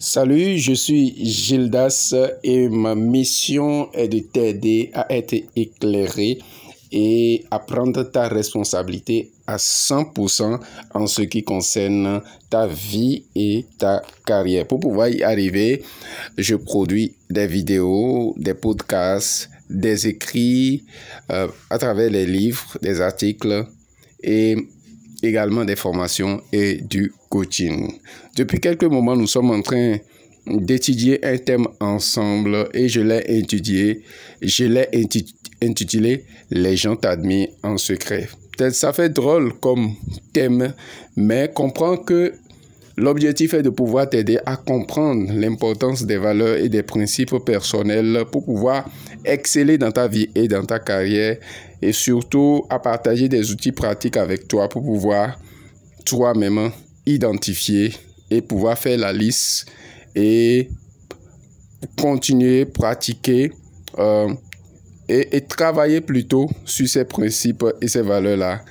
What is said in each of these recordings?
Salut, je suis Gildas et ma mission est de t'aider à être éclairé et à prendre ta responsabilité à 100% en ce qui concerne ta vie et ta carrière. Pour pouvoir y arriver, je produis des vidéos, des podcasts, des écrits à travers les livres, des articles et également des formations et du coaching. Depuis quelques moments, nous sommes en train d'étudier un thème ensemble et je l'ai intitulé « Les gens t'admirent en secret ». Peut-être ça fait drôle comme thème, mais comprends que l'objectif est de pouvoir t'aider à comprendre l'importance des valeurs et des principes personnels pour pouvoir exceller dans ta vie et dans ta carrière et surtout à partager des outils pratiques avec toi pour pouvoir toi-même identifier et pouvoir faire la liste et continuer, pratiquer et travailler plutôt sur ces principes et ces valeurs-là,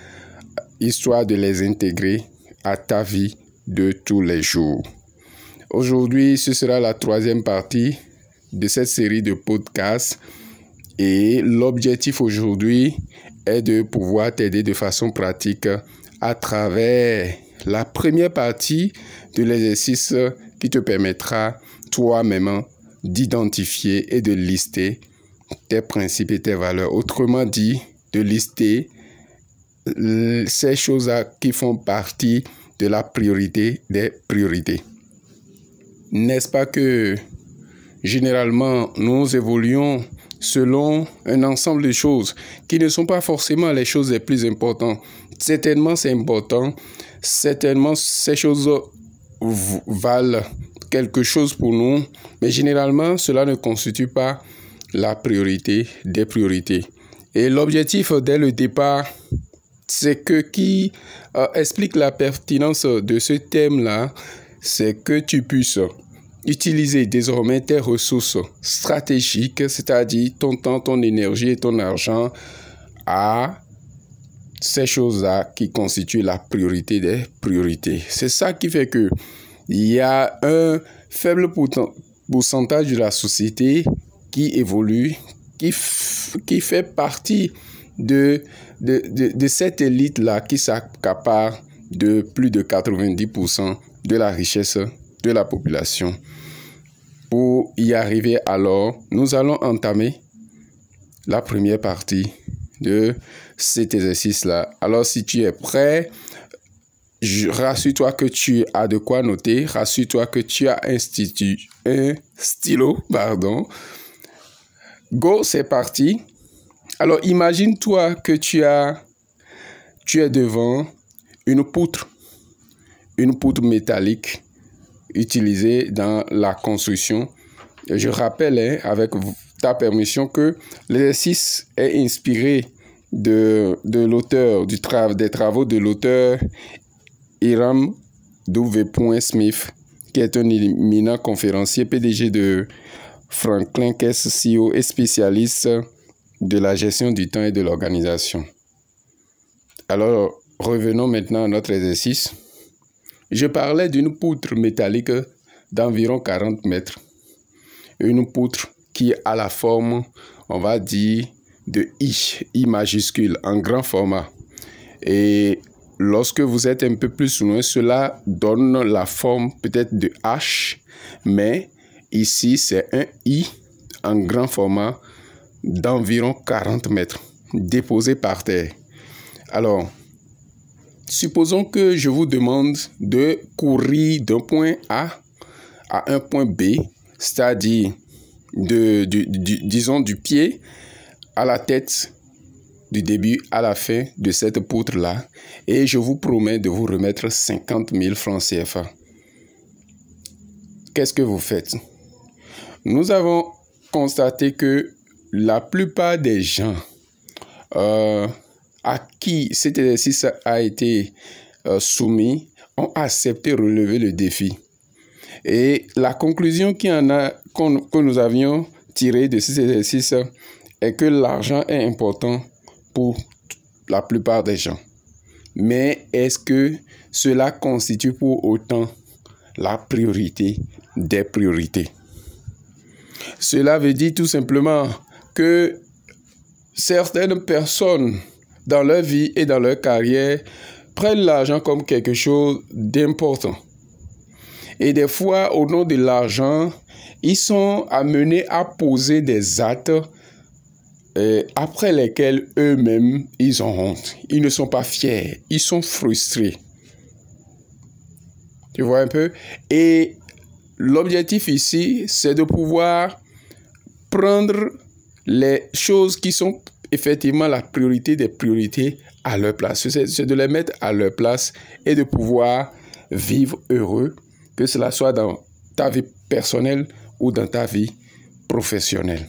histoire de les intégrer à ta vie de tous les jours. Aujourd'hui, ce sera la troisième partie de cette série de podcasts et l'objectif aujourd'hui est de pouvoir t'aider de façon pratique à travers la première partie de l'exercice qui te permettra toi-même d'identifier et de lister tes principes et tes valeurs. Autrement dit, de lister ces choses-là qui font partie de la priorité des priorités. N'est-ce pas que généralement nous évoluons selon un ensemble de choses qui ne sont pas forcément les choses les plus importantes. Certainement c'est important, certainement ces choses valent quelque chose pour nous, mais généralement cela ne constitue pas la priorité des priorités. Et l'objectif dès le départ, c'est que qui explique la pertinence de ce thème-là, c'est que tu puisses utiliser désormais tes ressources stratégiques, c'est-à-dire ton temps, ton énergie et ton argent à ces choses-là qui constituent la priorité des priorités. C'est ça qui fait que il y a un faible pourcentage de la société qui évolue, qui fait partie de cette élite-là qui s'accapare de plus de 90% de la richesse de la population. Pour y arriver alors, nous allons entamer la première partie de cet exercice-là. Alors si tu es prêt, rassure-toi que tu as de quoi noter, rassure-toi que tu as un stylo. Go, c'est parti. Alors imagine-toi que tu es devant une poutre métallique utilisée dans la construction. Je rappelle, avec ta permission, que l'exercice est inspiré de l'auteur, des travaux de l'auteur Hiram W. Smith, qui est un éminent conférencier, PDG de Franklin Case CEO et spécialiste de la gestion du temps et de l'organisation. Alors, revenons maintenant à notre exercice. Je parlais d'une poutre métallique d'environ 40 mètres. Une poutre qui a la forme, on va dire, de I majuscule, en grand format. Et lorsque vous êtes un peu plus loin, cela donne la forme peut-être de H, mais ici, c'est un I en grand format d'environ 40 mètres, déposé par terre. Alors, supposons que je vous demande de courir d'un point A à un point B, c'est-à-dire disons du pied à la tête, du début à la fin de cette poutre-là, et je vous promets de vous remettre 50 000 francs CFA. Qu'est-ce que vous faites? Nous avons constaté que la plupart des gens à qui cet exercice a été soumis ont accepté de relever le défi. Et la conclusion que nous avions tirée de cet exercice est que l'argent est important pour la plupart des gens. Mais est-ce que cela constitue pour autant la priorité des priorités. Cela veut dire tout simplement que certaines personnes dans leur vie et dans leur carrière prennent l'argent comme quelque chose d'important. Et des fois, au nom de l'argent, ils sont amenés à poser des actes après lesquels eux-mêmes, ils ont honte. Ils ne sont pas fiers, ils sont frustrés. Tu vois un peu? Et l'objectif ici, c'est de pouvoir prendre les choses qui sont effectivement la priorité des priorités à leur place. C'est de les mettre à leur place et de pouvoir vivre heureux, que cela soit dans ta vie personnelle ou dans ta vie professionnelle.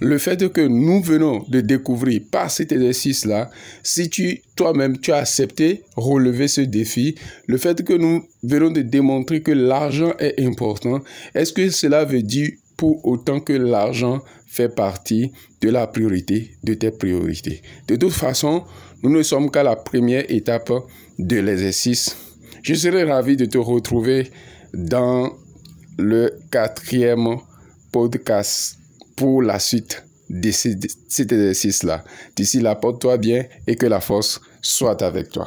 Le fait que nous venons de découvrir par cet exercice-là, si toi-même tu as accepté relever ce défi, le fait que nous venons de démontrer que l'argent est important, est-ce que cela veut dire pour autant que l'argent fait partie de la priorité, de tes priorités? De toute façon, nous ne sommes qu'à la première étape de l'exercice. Je serai ravi de te retrouver dans le 4e podcast pour la suite de cet exercice-là. D'ici là, porte-toi bien et que la force soit avec toi.